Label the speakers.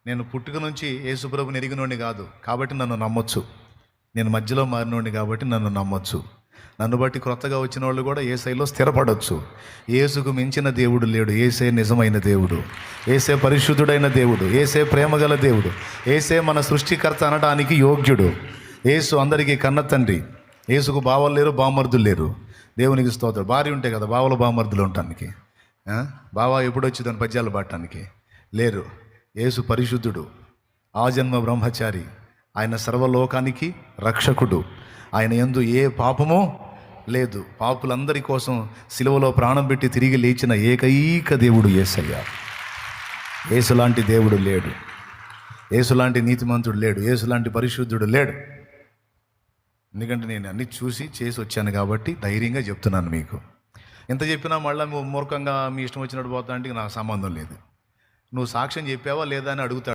Speaker 1: నేను పుట్టుక నుంచి యేసుప్రభుని ఎరిగినోడిని కాదు, కాబట్టి నన్ను నమ్మొచ్చు. నేను మధ్యలో మారినోడిని కాబట్టి నన్ను నమ్మొచ్చు. నన్ను బట్టి క్రొత్తగా వచ్చిన వాళ్ళు కూడా యేసయ్యలో స్థిరపడవచ్చు. యేసుకు మించిన దేవుడు లేడు. యేసే నిజమైన దేవుడు, యేసే పరిశుద్ధుడైన దేవుడు, యేసే ప్రేమగల దేవుడు, యేసే మన సృష్టికర్త అనడానికి యోగ్యుడు. యేసు అందరికీ కన్న తండ్రి. యేసుకు బావలు లేరు, బామర్దులు లేరు. దేవునికి స్తోత్రం. భార్య ఉంటే కదా బావలు బామర్దులు ఉండటానికి. బావ ఎప్పుడు వచ్చి దాని పద్యాలు పాడటానికి లేరు. యేసు పరిశుద్ధుడు, ఆజన్మ బ్రహ్మచారి. ఆయన సర్వలోకానికి రక్షకుడు. ఆయన యందు ఏ పాపమో లేదు. పాపులందరి కోసం సిలువలో ప్రాణం పెట్టి తిరిగి లేచిన ఏకైక దేవుడు యేసయ్య. యేసులాంటి దేవుడు లేడు. యేసులాంటి నీతిమంతుడు లేడు. యేసులాంటి పరిశుద్ధుడు లేడు. ఎందుకంటే నేను అన్ని చూసి చేసి వచ్చాను కాబట్టి ధైర్యంగా చెప్తున్నాను మీకు. ఎంత చెప్పినా మళ్ళీ మూర్ఖంగా మీ ఇష్టం వచ్చినట్టు పోతా అంటే నాకు సంబంధం లేదు. నువ్వు సాక్ష్యం చెప్పావా లేదా అని అడుగుతాడు.